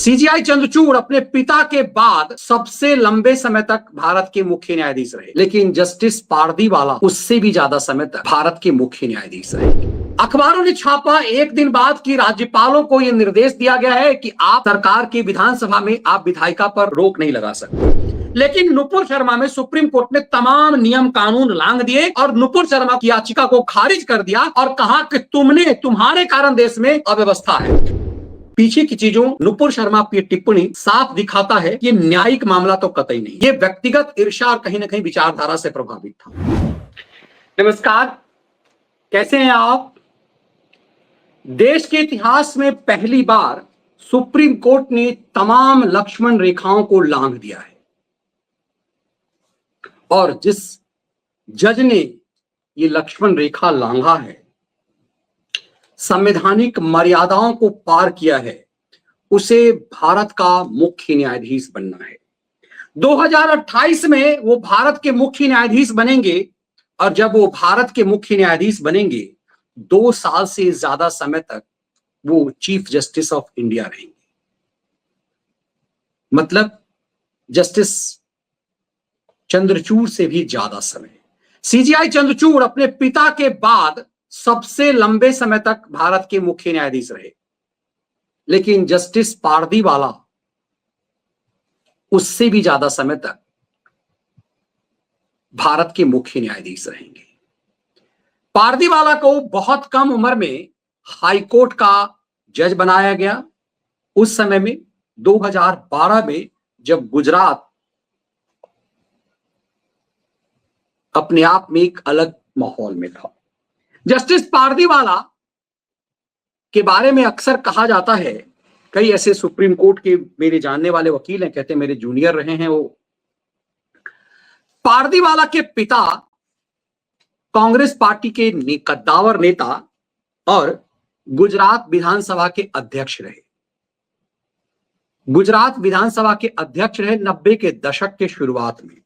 CGI Chandrachud अपने पिता के बाद सबसे लंबे समय तक भारत के मुख्य न्यायाधीश रहे, लेकिन जस्टिस पारदीवाला उससे भी ज्यादा समय तक भारत के मुख्य न्यायाधीश रहे। अखबारों ने छापा एक दिन बाद कि राज्यपालों को यह निर्देश दिया गया है कि आप सरकार की विधानसभा में आप विधायिका पर रोक नहीं लगा सकते। लेकिन नुपुर शर्मा में सुप्रीम कोर्ट ने तमाम नियम कानून लांघ दिए और नुपुर शर्मा की याचिका को खारिज कर दिया और कहा कि तुम्हारे कारण देश में अव्यवस्था है। पीछे की चीजों नुपुर शर्मा की टिप्पणी साफ दिखाता है कि न्यायिक मामला तो कतई नहीं, ये व्यक्तिगत ईर्ष्या और कहीं ना कहीं विचारधारा से प्रभावित था। नमस्कार, कैसे हैं आप? देश के इतिहास में पहली बार सुप्रीम कोर्ट ने तमाम लक्ष्मण रेखाओं को लांघ दिया है और जिस जज ने ये लक्ष्मण रेखा लांघा है, संवैधानिक मर्यादाओं को पार किया है, उसे भारत का मुख्य न्यायाधीश बनना है। 2028 में वो भारत के मुख्य न्यायाधीश बनेंगे और जब वो भारत के मुख्य न्यायाधीश बनेंगे 2 साल से ज्यादा समय तक वो चीफ जस्टिस ऑफ इंडिया रहेंगे। मतलब जस्टिस चंद्रचूड़ से भी ज्यादा समय। सीजीआई चंद्रचूड़ अपने पिता के बाद सबसे लंबे समय तक भारत के मुख्य न्यायाधीश रहे, लेकिन जस्टिस पारदीवाला उससे भी ज्यादा समय तक भारत के मुख्य न्यायाधीश रहेंगे। पारदीवाला को बहुत कम उम्र में हाईकोर्ट का जज बनाया गया। उस समय में 2012 में जब गुजरात अपने आप में एक अलग माहौल में था। जस्टिस पारदीवाला के बारे में अक्सर कहा जाता है, कई ऐसे सुप्रीम कोर्ट के मेरे जानने वाले वकील हैं, कहते हैं मेरे जूनियर रहे हैं वो। पारदीवाला के पिता कांग्रेस पार्टी के कद्दावर नेता और गुजरात विधानसभा के अध्यक्ष रहे। गुजरात विधानसभा के अध्यक्ष रहे 90 के दशक के शुरुआत में,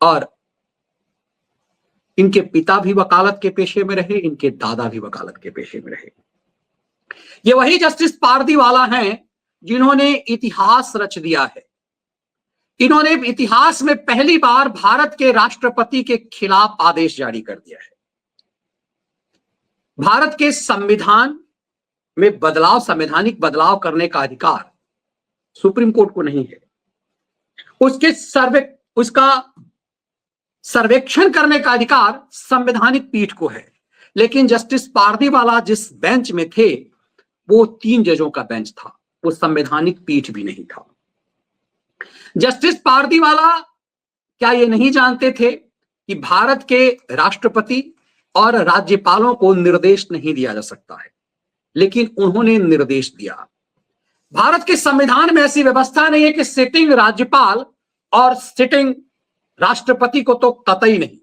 और इनके पिता भी वकालत के पेशे में रहे, इनके दादा भी वकालत के पेशे में रहे। ये वही जस्टिस पारदीवाला हैं जिन्होंने इतिहास रच दिया है। इन्होंने इतिहास में पहली बार भारत के राष्ट्रपति के खिलाफ आदेश जारी कर दिया है। भारत के संविधान में बदलाव, संवैधानिक बदलाव करने का अधिकार सुप्रीम कोर्ट को नहीं है। उसका सर्वेक्षण करने का अधिकार संवैधानिक पीठ को है। लेकिन जस्टिस पारदीवाला जिस बेंच में थे वो 3 जजों का बेंच था, वो संवैधानिक पीठ भी नहीं था। जस्टिस पारदीवाला क्या ये नहीं जानते थे कि भारत के राष्ट्रपति और राज्यपालों को निर्देश नहीं दिया जा सकता है? लेकिन उन्होंने निर्देश दिया। भारत के संविधान में ऐसी व्यवस्था नहीं है कि सिटिंग राज्यपाल और सिटिंग राष्ट्रपति को तो कतई नहीं।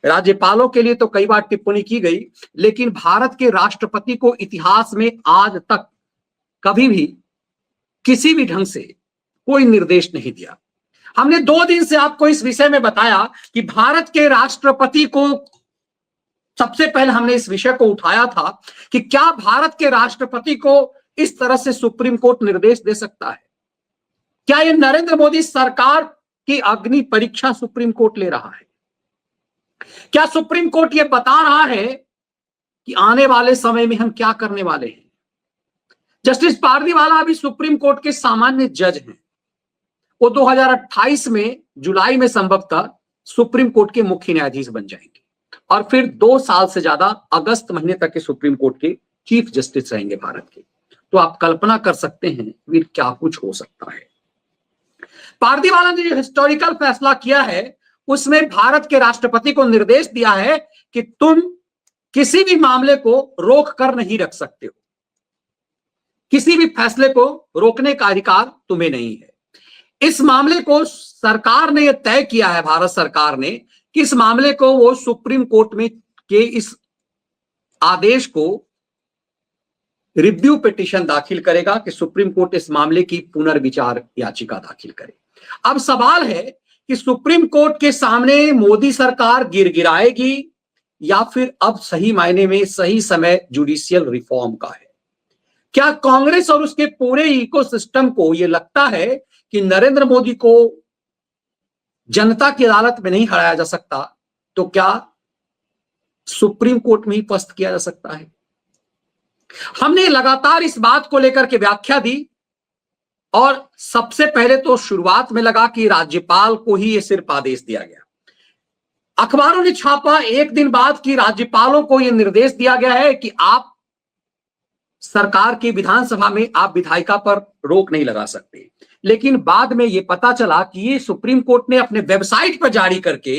राज्यपालों के लिए तो कई बार टिप्पणी की गई, लेकिन भारत के राष्ट्रपति को इतिहास में आज तक कभी भी किसी भी ढंग से कोई निर्देश नहीं दिया। हमने 2 दिन से आपको इस विषय में बताया कि भारत के राष्ट्रपति को, सबसे पहले हमने इस विषय को उठाया था कि क्या भारत के राष्ट्रपति को इस तरह से सुप्रीम कोर्ट निर्देश दे सकता है? क्या यह नरेंद्र मोदी सरकार की अग्नि परीक्षा सुप्रीम कोर्ट ले रहा है? क्या सुप्रीम कोर्ट यह बता रहा है कि आने वाले समय में हम क्या करने वाले हैं? जस्टिस पारदीवाला अभी सुप्रीम कोर्ट के सामान्य जज हैं। वो 2028 में जुलाई में संभवतः सुप्रीम कोर्ट के मुख्य न्यायाधीश बन जाएंगे और फिर 2 साल से ज्यादा अगस्त महीने तक के सुप्रीम कोर्ट के चीफ जस्टिस रहेंगे भारत के। तो आप कल्पना कर सकते हैं फिर क्या कुछ हो सकता है। पारदीवाला ने जो हिस्टोरिकल फैसला किया है उसमें भारत के राष्ट्रपति को निर्देश दिया है कि तुम किसी भी मामले को रोक कर नहीं रख सकते हो। किसी भी फैसले को रोकने का अधिकार तुम्हें नहीं है। इस मामले को सरकार ने यह तय किया है, भारत सरकार ने, कि इस मामले को वो सुप्रीम कोर्ट में के इस आदेश को रिव्यू पिटीशन दाखिल करेगा कि सुप्रीम कोर्ट इस मामले की पुनर्विचार याचिका दाखिल करे। अब सवाल है कि सुप्रीम कोर्ट के सामने मोदी सरकार गिड़गिड़ाएगी या फिर अब सही मायने में सही समय जुडिशियल रिफॉर्म का है। क्या कांग्रेस और उसके पूरे इकोसिस्टम को यह लगता है कि नरेंद्र मोदी को जनता की अदालत में नहीं हराया जा सकता, तो क्या सुप्रीम कोर्ट में ही पस्त किया जा सकता है? हमने लगातार इस बात को लेकर के व्याख्या दी और सबसे पहले तो शुरुआत में लगा कि राज्यपाल को ही यह सिर्फ आदेश दिया गया। अखबारों ने छापा एक दिन बाद कि राज्यपालों को यह निर्देश दिया गया है कि आप सरकार की विधानसभा में आप विधायिका पर रोक नहीं लगा सकते। लेकिन बाद में यह पता चला कि ये सुप्रीम कोर्ट ने अपने वेबसाइट पर जारी करके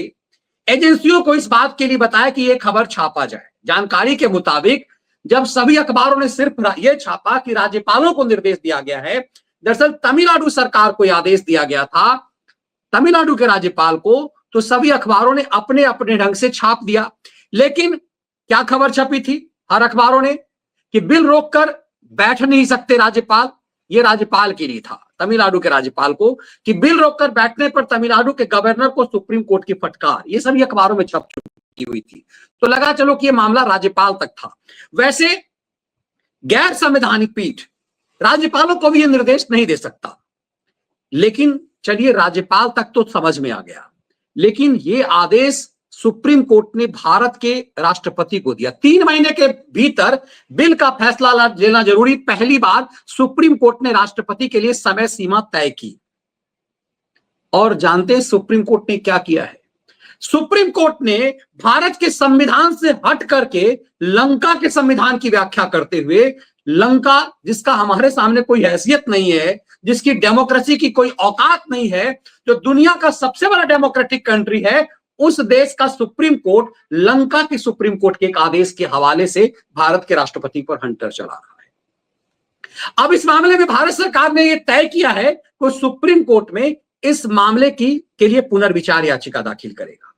एजेंसियों को इस बात के लिए बताया कि यह खबर छापा जाए। जानकारी के मुताबिक जब सभी अखबारों ने सिर्फ यह छापा कि राज्यपालों को निर्देश दिया गया है, दरअसल तमिलनाडु सरकार को आदेश दिया गया था, तमिलनाडु के राज्यपाल को, तो सभी अखबारों ने अपने अपने ढंग से छाप दिया। लेकिन क्या खबर छपी थी हर अखबारों ने कि बिल रोककर बैठ नहीं सकते राज्यपाल। ये राज्यपाल के लिए था, तमिलनाडु के राज्यपाल को, कि बिल रोककर बैठने पर तमिलनाडु के गवर्नर को सुप्रीम कोर्ट की फटकार। ये सभी अखबारों में छप चुकी हुई थी। तो लगा चलो कि ये मामला राज्यपाल तक था। वैसे गैर संवैधानिक पीठ राज्यपालों को भी ये निर्देश नहीं दे सकता, लेकिन चलिए राज्यपाल तक तो समझ में आ गया। लेकिन ये आदेश सुप्रीम कोर्ट ने भारत के राष्ट्रपति को दिया। 3 महीने के भीतर बिल का फैसला लेना जरूरी। पहली बार सुप्रीम कोर्ट ने राष्ट्रपति के लिए समय सीमा तय की। और जानते हैं सुप्रीम कोर्ट ने क्या किया है? सुप्रीम कोर्ट ने भारत के संविधान से हट करके लंका के संविधान की व्याख्या करते हुए, लंका जिसका हमारे सामने कोई हैसियत नहीं है, जिसकी डेमोक्रेसी की कोई औकात नहीं है, जो दुनिया का सबसे बड़ा डेमोक्रेटिक कंट्री है, उस देश का सुप्रीम कोर्ट लंका की सुप्रीम कोर्ट के एक आदेश के हवाले से भारत के राष्ट्रपति पर हंटर चला रहा है। अब इस मामले में भारत सरकार ने यह तय किया है कि सुप्रीम कोर्ट में इस मामले के लिए पुनर्विचार याचिका दाखिल करेगा।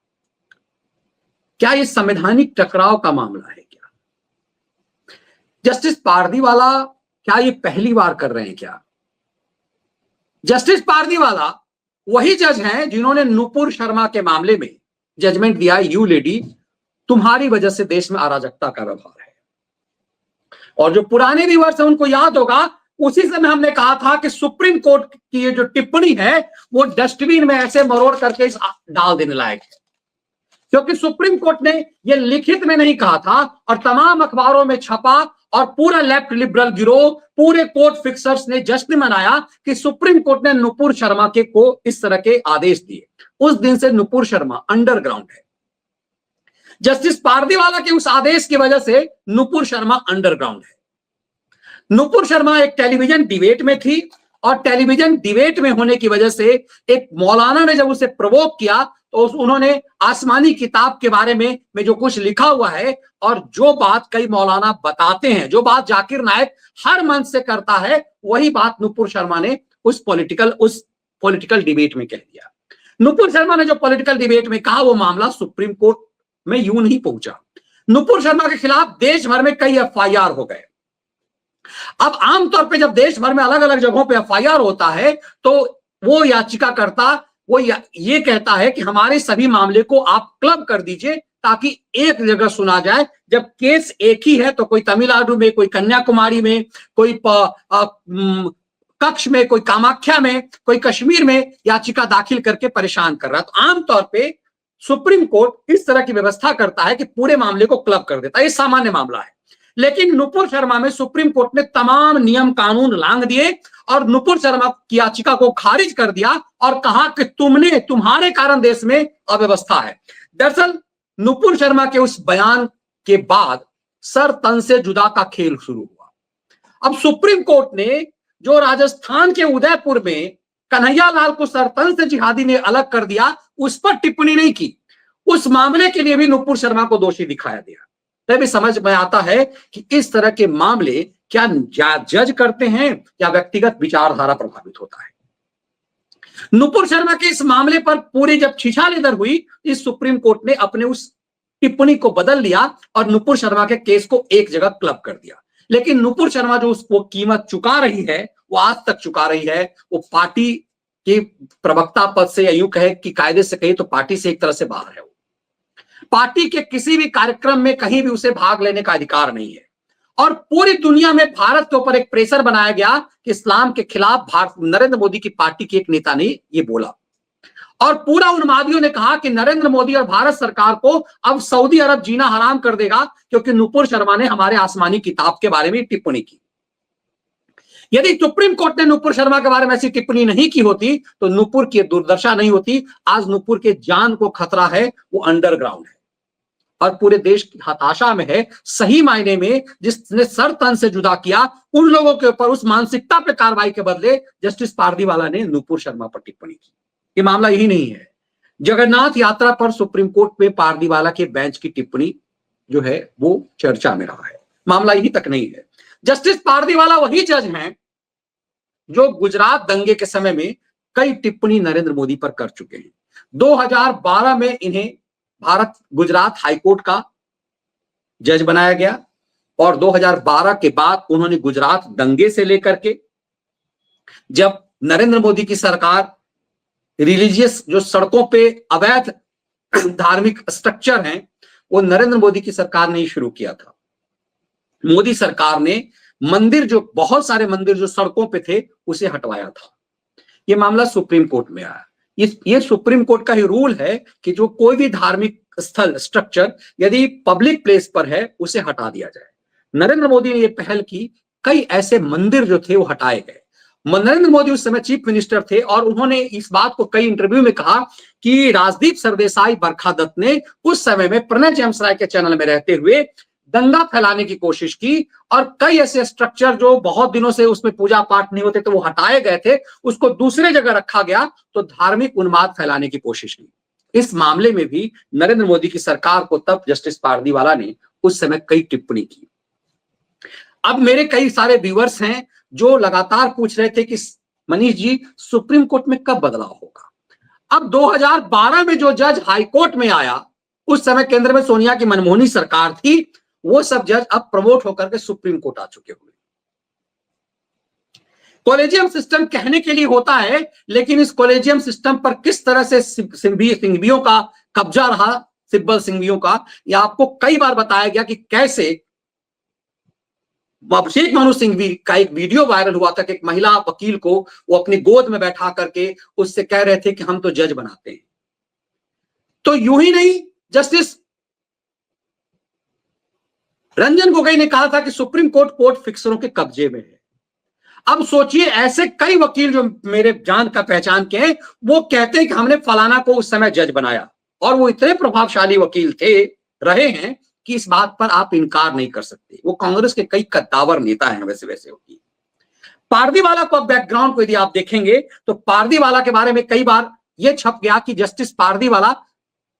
क्या यह संवैधानिक टकराव का मामला है? क्या जस्टिस पारदीवाला क्या ये पहली बार कर रहे हैं? क्या जस्टिस पारदीवाला वही जज हैं जिन्होंने नुपुर शर्मा के मामले में जजमेंट दिया, यू लेडी तुम्हारी वजह से देश में अराजकता का व्यवहार है। और जो पुराने व्यूअर्स हैं उनको याद होगा, उसी समय हमने कहा था कि सुप्रीम कोर्ट की ये जो टिप्पणी है वो डस्टबिन में ऐसे मरोड़ करके डाल देने लायक है, क्योंकि सुप्रीम कोर्ट ने ये लिखित में नहीं कहा था और तमाम अखबारों में छपा और पूरा लेफ्ट लिबरल गिरोह, पूरे कोर्ट फिक्सर्स ने जश्न मनाया कि सुप्रीम कोर्ट ने नुपुर शर्मा को इस तरह के आदेश दिए। उस दिन से नुपुर शर्मा अंडरग्राउंड है। जस्टिस पारदीवाला के उस आदेश की वजह से नुपुर शर्मा अंडरग्राउंड है। नुपुर शर्मा एक टेलीविजन डिबेट में थी और टेलीविजन डिबेट में होने की वजह से एक मौलाना ने जब उसे प्रवोक किया तो उन्होंने आसमानी किताब के बारे में जो कुछ लिखा हुआ है और जो बात कई मौलाना बताते हैं, जो बात जाकिर नायक हर मंच से करता है, वही बात नुपुर शर्मा ने उस पॉलिटिकल डिबेट में कह दिया। नुपुर शर्मा ने जो पॉलिटिकल डिबेट में कहा वो मामला सुप्रीम कोर्ट में यूं नहीं पहुंचा। नुपुर शर्मा के खिलाफ देश भर में कई एफआईआर हो गए। अब आमतौर पे जब देश भर में अलग अलग जगहों पे एफआईआर होता है तो वो याचिकाकर्ता वो ये कहता है कि हमारे सभी मामले को आप क्लब कर दीजिए ताकि एक जगह सुना जाए। जब केस एक ही है तो कोई तमिलनाडु में, कोई कन्याकुमारी में, कोई कक्ष में, कोई कामाख्या में, कोई कश्मीर में याचिका दाखिल करके परेशान कर रहा है। तो आमतौर पे सुप्रीम कोर्ट इस तरह की व्यवस्था करता है कि पूरे मामले को क्लब कर देता है। ये सामान्य मामला है। लेकिन नुपुर शर्मा में सुप्रीम कोर्ट ने तमाम नियम कानून लांघ दिए और नुपुर शर्मा की याचिका को खारिज कर दिया और कहा कि तुम्हारे कारण देश में अव्यवस्था है। दरअसल नुपुर शर्मा के उस बयान के बाद सर तन से जुदा का खेल शुरू हुआ। अब सुप्रीम कोर्ट ने जो राजस्थान के उदयपुर में कन्हैया लाल को सर तन से जिहादी ने अलग कर दिया, उस पर टिप्पणी नहीं की। उस मामले के लिए भी नुपुर शर्मा को दोषी दिखाया गया। तभी समझ में आता है कि इस तरह के मामले क्या जज करते हैं या व्यक्तिगत विचारधारा प्रभावित होता है। नुपुर शर्मा के इस मामले पर पूरी जब छिछालेदर हुई, इस सुप्रीम कोर्ट ने अपने उस टिप्पणी को बदल लिया और नुपुर शर्मा के केस को एक जगह क्लब कर दिया। लेकिन नुपुर शर्मा जो उसको कीमत चुका रही है वो आज तक चुका रही है। वो पार्टी के प्रवक्ता पद से, या यूं कहे कि कायदे से कहे तो पार्टी से एक तरह से बाहर है। पार्टी के किसी भी कार्यक्रम में कहीं भी उसे भाग लेने का अधिकार नहीं है और पूरी दुनिया में भारत के ऊपर एक प्रेशर बनाया गया कि इस्लाम के खिलाफ भारत नरेंद्र मोदी की पार्टी के एक नेता ने ये बोला, और पूरा उन्मादियों ने कहा कि नरेंद्र मोदी और भारत सरकार को अब सऊदी अरब जीना हराम कर देगा, क्योंकि नुपुर शर्मा ने हमारे आसमानी किताब के बारे में टिप्पणी की। यदि सुप्रीम कोर्ट ने नुपुर शर्मा के बारे में ऐसी टिप्पणी नहीं की होती तो नुपुर की दुर्दशा नहीं होती। आज नुपुर के जान को खतरा है, वो अंडरग्राउंड है और पूरे देश की हताशा में है। सही मायने में जिसने सर तन से जुदा किया उन लोगों के ऊपर उस मानसिकता पे कार्रवाई के बदले जस्टिस पारदीवाला ने नुपुर शर्मा पर टिप्पणी की। ये मामला यही नहीं है, जगन्नाथ यात्रा पर सुप्रीम कोर्ट में पारदीवाला के बेंच की टिप्पणी जो है वो चर्चा में रहा है। मामला यही तक नहीं है, जस्टिस पारदीवाला वही जज हैं जो गुजरात दंगे के समय में कई टिप्पणी नरेंद्र मोदी पर कर चुके हैं। 2012 में इन्हें भारत गुजरात हाईकोर्ट का जज बनाया गया और 2012 के बाद उन्होंने गुजरात दंगे से लेकर के जब नरेंद्र मोदी की सरकार रिलीजियस जो सड़कों पे अवैध धार्मिक स्ट्रक्चर हैं वो नरेंद्र मोदी की सरकार ने ही शुरू किया था। मोदी सरकार ने मंदिर जो बहुत सारे मंदिर जो सड़कों पे थे उसे हटवाया था। ये मामला सुप्रीम कोर्ट में आया। ये सुप्रीम कोर्ट का ही रूल है कि जो कोई भी धार्मिक स्थल स्ट्रक्चर यदि पब्लिक प्लेस पर है उसे हटा दिया जाए। नरेंद्र मोदी ने यह पहल की, कई ऐसे मंदिर जो थे वो हटाए गए। नरेंद्र मोदी उस समय चीफ मिनिस्टर थे और उन्होंने इस बात को कई इंटरव्यू में कहा कि राजदीप सरदेसाई, बरखा दत्त ने उस समय में प्रणय जेम्स राय के चैनल में रहते हुए दंगा फैलाने की कोशिश की और कई ऐसे स्ट्रक्चर जो बहुत दिनों से उसमें पूजा पाठ नहीं होते तो वो हटाए गए थे, उसको दूसरे जगह रखा गया तो धार्मिक उन्माद फैलाने की कोशिश की। इस मामले में भी नरेंद्र मोदी की सरकार को तब जस्टिस पारदीवाला ने उस समय कई टिप्पणी की। अब मेरे कई सारे व्यूअर्स हैं जो लगातार पूछ रहे थे कि मनीष जी सुप्रीम कोर्ट में कब बदलाव होगा। अब 2012 में जो जज हाईकोर्ट में आया उस समय केंद्र में सोनिया की मनमोहनी सरकार थी, वो सब जज अब प्रमोट होकर के सुप्रीम कोर्ट आ चुके हुए। कॉलेजियम सिस्टम कहने के लिए होता है, लेकिन इस कॉलेजियम सिस्टम पर किस तरह से सिंघवियों का कब्जा रहा, सिब्बल सिंघवियों का, यह आपको कई बार बताया गया कि कैसे अभिषेक मनु सिंघवी का एक वीडियो वायरल हुआ था कि एक महिला वकील को वो अपनी गोद में बैठा करके उससे कह रहे थे कि हम तो जज बनाते हैं। तो यूं ही नहीं, जस्टिस रंजन गोगोई ने कहा था कि सुप्रीम कोर्ट फिक्सरों के कब्जे में है। अब सोचिए ऐसे कई वकील जो मेरे जान का पहचान के हैं वो कहते हैं कि हमने फलाना को उस समय जज बनाया और वो इतने प्रभावशाली वकील रहे हैं कि इस बात पर आप इनकार नहीं कर सकते। वो कांग्रेस के कई कद्दावर नेता हैं वैसे वकील। पारदीवाला को बैकग्राउंड को यदि आप देखेंगे तो पारदीवाला के बारे में कई बार यह छप गया कि जस्टिस पारदीवाला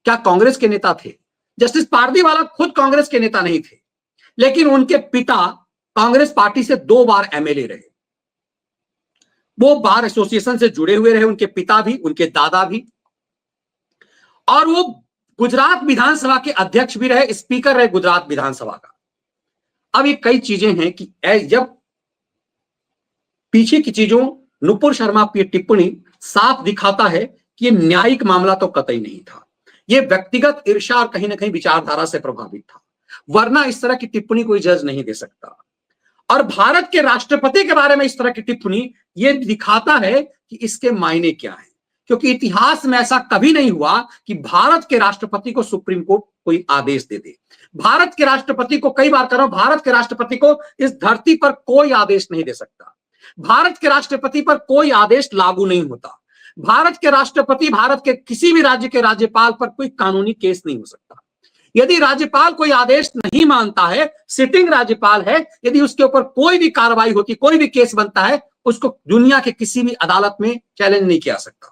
क्या कांग्रेस के नेता थे। जस्टिस पारदीवाला खुद कांग्रेस के नेता नहीं थे, लेकिन उनके पिता कांग्रेस पार्टी से 2 बार एमएलए रहे। वो बार एसोसिएशन से जुड़े हुए रहे, उनके पिता भी, उनके दादा भी, और वो गुजरात विधानसभा के अध्यक्ष भी रहे, स्पीकर रहे गुजरात विधानसभा का। अब ये कई चीजें हैं कि जब पीछे की चीजों नुपुर शर्मा की टिप्पणी साफ दिखाता है कि ये न्यायिक मामला तो कतई नहीं था, ये व्यक्तिगत ईर्ष्या और कहीं ना कहीं विचारधारा से प्रभावित था, वरना इस तरह की टिप्पणी कोई जज नहीं दे सकता। और भारत के राष्ट्रपति के बारे में इस तरह की टिप्पणी ये दिखाता है कि इसके मायने क्या है, क्योंकि इतिहास में ऐसा कभी नहीं हुआ कि भारत के राष्ट्रपति को सुप्रीम कोर्ट कोई आदेश दे दे। भारत के राष्ट्रपति को, कई बार कह रहा हूं, भारत के राष्ट्रपति को इस धरती पर कोई आदेश नहीं दे सकता। भारत के राष्ट्रपति पर कोई आदेश लागू नहीं होता। भारत के राष्ट्रपति, भारत के किसी भी राज्य के राज्यपाल पर कोई कानूनी केस नहीं हो सकता। यदि राज्यपाल कोई आदेश नहीं मानता है, सिटिंग राज्यपाल है, यदि उसके ऊपर कोई भी कार्रवाई होती, कोई भी केस बनता है, उसको दुनिया के किसी भी अदालत में चैलेंज नहीं किया सकता।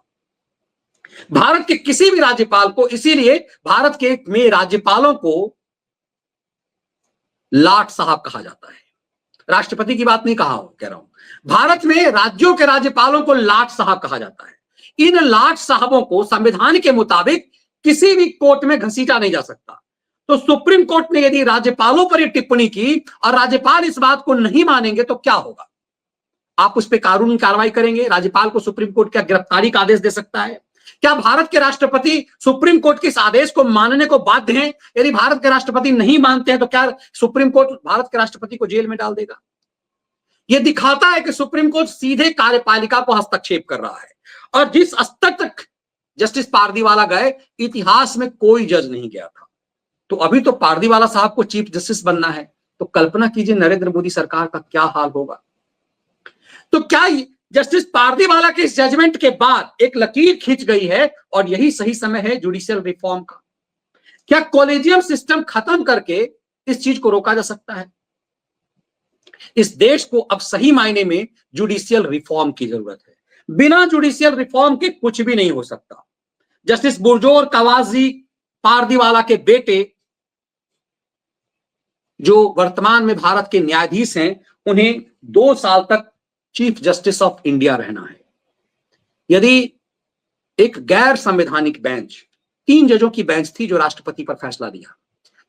भारत के किसी भी राज्यपाल को, इसीलिए भारत के में राज्यपालों को लाट साहब कहा जाता है। राष्ट्रपति की बात नहीं कह रहा हूं, भारत में राज्यों के राज्यपालों को लाट साहब कहा जाता है। इन लाट साहबों को संविधान के मुताबिक किसी भी कोर्ट में घसीटा नहीं जा सकता। तो सुप्रीम कोर्ट ने यदि राज्यपालों पर यह टिप्पणी की और राज्यपाल इस बात को नहीं मानेंगे तो क्या होगा? आप उस पर कानूनी कार्रवाई करेंगे? राज्यपाल को सुप्रीम कोर्ट क्या गिरफ्तारी का आदेश दे सकता है? क्या भारत के राष्ट्रपति सुप्रीम कोर्ट के इस आदेश को मानने को बाध्य हैं? यदि भारत के राष्ट्रपति नहीं मानते हैं तो क्या सुप्रीम कोर्ट भारत के राष्ट्रपति को जेल में डाल देगा? यह दिखाता है कि सुप्रीम कोर्ट सीधे कार्यपालिका को हस्तक्षेप कर रहा है, और जिस स्तर तक जस्टिस पारदीवाला गए, इतिहास में कोई जज नहीं गया था। तो अभी तो पारदीवाला साहब को चीफ जस्टिस बनना है, तो कल्पना कीजिए नरेंद्र मोदी सरकार का क्या हाल होगा। तो क्या जस्टिस पारदीवाला के इस जजमेंट के बाद एक लकीर खींच गई है और यही सही समय है जुडिशियल रिफॉर्म का? क्या कॉलेजियम सिस्टम खत्म करके इस चीज को रोका जा सकता है? इस देश को अब सही मायने में जुडिशियल रिफॉर्म की जरूरत है। बिना जुडिशियल रिफॉर्म के कुछ भी नहीं हो सकता। जस्टिस बुरजोर कवाजी पारदीवाला के बेटे, जो वर्तमान में भारत के न्यायाधीश हैं, उन्हें 2 साल तक चीफ जस्टिस ऑफ इंडिया रहना है। यदि एक गैर संवैधानिक बेंच, 3 जजों की बेंच थी जो राष्ट्रपति पर फैसला दिया,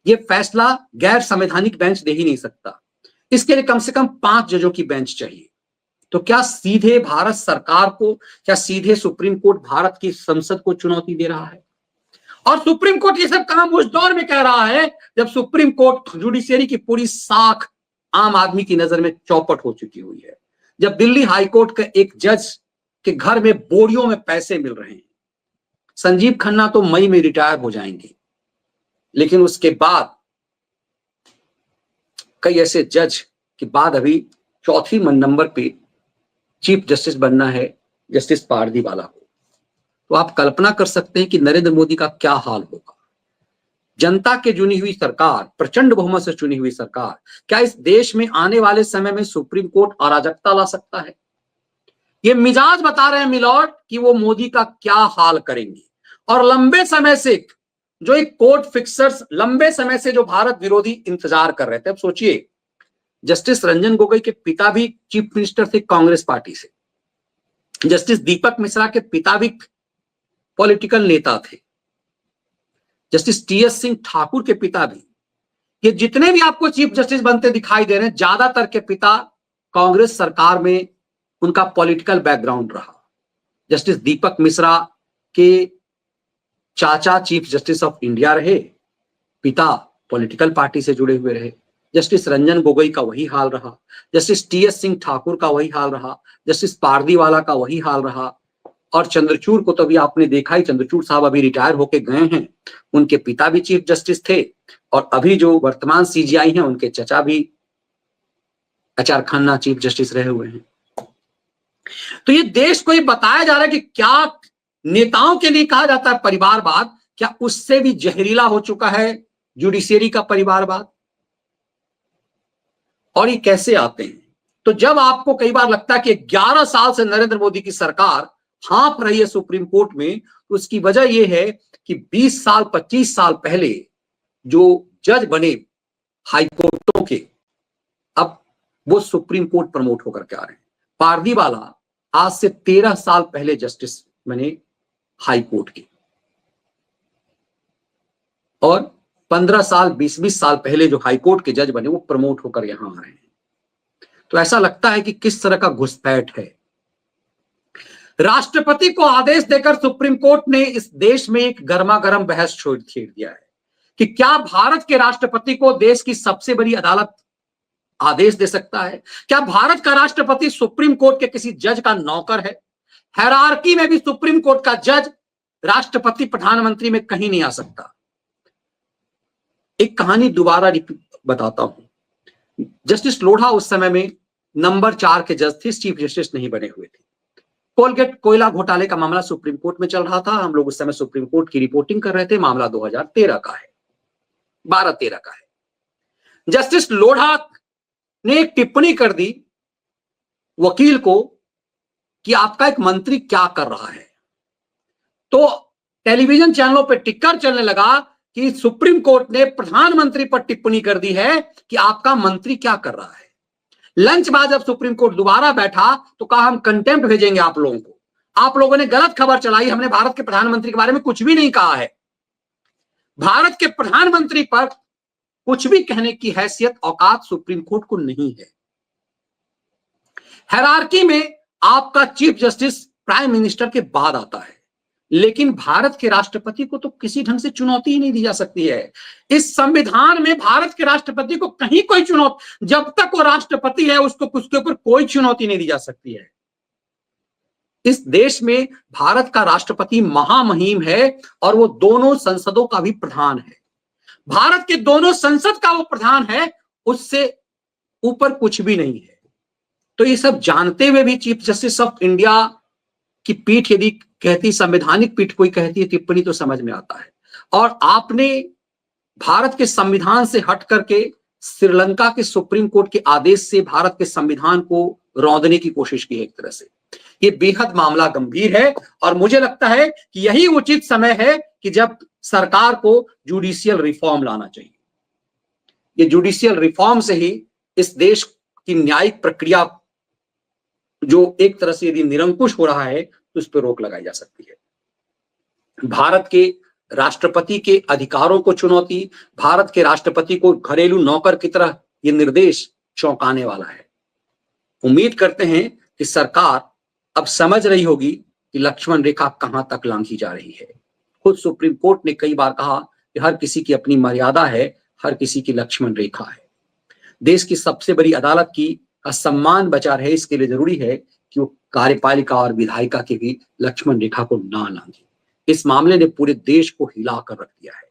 यह फैसला गैर संवैधानिक बेंच दे ही नहीं सकता। इसके लिए कम से कम 5 जजों की बेंच चाहिए। तो क्या सीधे भारत सरकार को, क्या सीधे सुप्रीम कोर्ट भारत की संसद को चुनौती दे रहा है? और सुप्रीम कोर्ट ये सब काम उस दौर में कह रहा है जब सुप्रीम कोर्ट जुडिशियरी की पूरी साख आम आदमी की नजर में चौपट हो चुकी हुई है। जब दिल्ली हाईकोर्ट के एक जज के घर में बोरियों में पैसे मिल रहे हैं। संजीव खन्ना तो मई में रिटायर हो जाएंगे, लेकिन उसके बाद कई ऐसे जज के बाद अभी चौथी नंबर पे चीफ जस्टिस बनना है जस्टिस पारदीवाला को। तो आप कल्पना कर सकते हैं कि नरेंद्र मोदी का क्या हाल होगा। जनता के चुनी हुई सरकार, प्रचंड बहुमत से चुनी हुई सरकार, क्या इस देश में आने वाले समय में सुप्रीम कोर्ट अराजकता ला सकता है? ये मिजाज बता रहे हैं मिलॉर्ड कि वो मोदी का क्या हाल करेंगे। और लंबे समय से जो एक कोर्ट फिक्सर्स लंबे समय से जो भारत विरोधी इंतजार कर रहे थे, अब सोचिए जस्टिस रंजन गोगोई के पिता भी चीफ मिनिस्टर थे कांग्रेस पार्टी से, जस्टिस दीपक मिश्रा के पिता भी पॉलिटिकल नेता थे, जस्टिस टीएस सिंह ठाकुर के पिता भी, ये जितने भी आपको चीफ जस्टिस बनते दिखाई दे रहे हैं, ज्यादातर के पिता कांग्रेस सरकार में उनका पॉलिटिकल बैकग्राउंड रहा। जस्टिस दीपक मिश्रा के चाचा चीफ जस्टिस ऑफ इंडिया रहे, पिता पॉलिटिकल पार्टी से जुड़े हुए रहे। जस्टिस रंजन गोगोई का वही हाल रहा, जस्टिस टीएस सिंह ठाकुर का वही हाल रहा, जस्टिस पारदीवाला का वही हाल रहा। और चंद्रचूड़ को तो अभी आपने देखा ही, चंद्रचूड़ साहब अभी रिटायर होके गए हैं, उनके पिता भी चीफ जस्टिस थे, और अभी जो वर्तमान सीजीआई हैं उनके चचा भी एचआर खन्ना चीफ जस्टिस रहे हुए हैं। तो ये देश को ये बताया जा रहा है कि क्या नेताओं के लिए कहा जाता है परिवारवाद, क्या उससे भी जहरीला हो चुका है जुडिशियरी का परिवारवाद। और ये कैसे आते हैं? तो जब आपको कई बार लगता है कि 11 साल से नरेंद्र मोदी की सरकार हाँप रही है सुप्रीम कोर्ट में, तो उसकी वजह यह है कि 20 साल 25 साल पहले जो जज बने हाई कोर्टों के, अब वो सुप्रीम कोर्ट प्रमोट होकर के आ रहे हैं। पारदीवाला आज से 13 साल पहले जस्टिस बने हाई कोर्ट के, और 15 साल 20 साल पहले जो हाई कोर्ट के जज बने वो प्रमोट होकर यहां आ रहे हैं। तो ऐसा लगता है कि किस तरह का घुसपैठ है। राष्ट्रपति को आदेश देकर सुप्रीम कोर्ट ने इस देश में एक गर्मा गर्म बहस छेड़ दिया है कि क्या भारत के राष्ट्रपति को देश की सबसे बड़ी अदालत आदेश दे सकता है? क्या भारत का राष्ट्रपति सुप्रीम कोर्ट के किसी जज का नौकर है? हायरार्की में भी सुप्रीम कोर्ट का जज राष्ट्रपति प्रधानमंत्री में कहीं नहीं आ सकता। एक कहानी दोबारा बताता हूं। जस्टिस लोढ़ा उस समय में नंबर 4 के जज थे, चीफ जस्टिस नहीं बने हुए थे। कोलगेट कोयला घोटाले का मामला सुप्रीम कोर्ट में चल रहा था। हम लोग उस समय सुप्रीम कोर्ट की रिपोर्टिंग कर रहे थे। मामला 2013 का है, 12-13 का है। जस्टिस लोढ़ा ने एक टिप्पणी कर दी वकील को कि आपका एक मंत्री क्या कर रहा है। तो टेलीविजन चैनलों पर टिक्कर चलने लगा कि सुप्रीम कोर्ट ने प्रधानमंत्री पर टिप्पणी कर दी है कि आपका मंत्री क्या कर रहा है। लंच बाद जब सुप्रीम कोर्ट दोबारा बैठा तो कहा हम कंटेम्प्ट भेजेंगे आप लोगों को, आप लोगों ने गलत खबर चलाई, हमने भारत के प्रधानमंत्री के बारे में कुछ भी नहीं कहा है। भारत के प्रधानमंत्री पर कुछ भी कहने की हैसियत औकात सुप्रीम कोर्ट को नहीं है। हायरार्की में आपका चीफ जस्टिस प्राइम मिनिस्टर के बाद आता है। लेकिन भारत के राष्ट्रपति को तो किसी ढंग से चुनौती ही नहीं दी जा सकती है। इस संविधान में भारत के राष्ट्रपति को कहीं कोई चुनौती, जब तक वो राष्ट्रपति है उसको उसके ऊपर कोई चुनौती नहीं दी जा सकती है। इस देश में भारत का राष्ट्रपति महामहिम है और वो दोनों संसदों का भी प्रधान है। भारत के दोनों संसद का वो प्रधान है, उससे ऊपर कुछ भी नहीं है। तो ये सब जानते हुए भी चीफ जस्टिस ऑफ इंडिया की पीठ यदि कहती, संवैधानिक पीठ कोई कहती है टिप्पणी, तो समझ में आता है। और आपने भारत के संविधान से हट करके श्रीलंका के सुप्रीम कोर्ट के आदेश से भारत के संविधान को रौंदने की कोशिश की है एक तरह से। ये बेहद मामला गंभीर है और मुझे लगता है कि यही उचित समय है कि जब सरकार को जुडिशियल रिफॉर्म लाना चाहिए। ये जुडिशियल रिफॉर्म से ही इस देश की न्यायिक प्रक्रिया जो एक तरह से यदि निरंकुश हो रहा है तो उस पर रोक लगाई जा सकती है। भारत के राष्ट्रपति के अधिकारों को चुनौती, भारत के राष्ट्रपति को घरेलू नौकर की तरह ये निर्देश चौंकाने वाला है। उम्मीद करते हैं कि सरकार अब समझ रही होगी कि लक्ष्मण रेखा कहां तक लांघी जा रही है। खुद सुप्रीम कोर्ट ने कई बार कहा कि हर किसी की अपनी मर्यादा है, हर किसी की लक्ष्मण रेखा है। देश की सबसे बड़ी अदालत की सम्मान बचा रहे, इसके लिए जरूरी है कि वो कार्यपालिका और विधायिका की भी लक्ष्मण रेखा को ना लांघे। इस मामले ने पूरे देश को हिला कर रख दिया है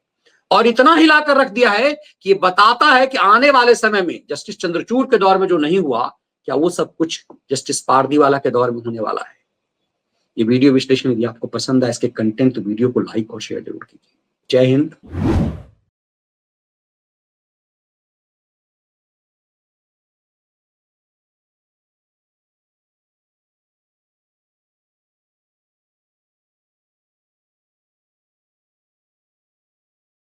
और इतना हिला कर रख दिया है कि ये बताता है कि आने वाले समय में जस्टिस चंद्रचूड़ के दौर में जो नहीं हुआ, क्या वो सब कुछ जस्टिस पारदीवाला के दौर में होने वाला है। ये वीडियो विश्लेषण यदि आपको पसंद आए, इसके कंटेंट, तो वीडियो को लाइक और शेयर जरूर कीजिए। जय हिंद।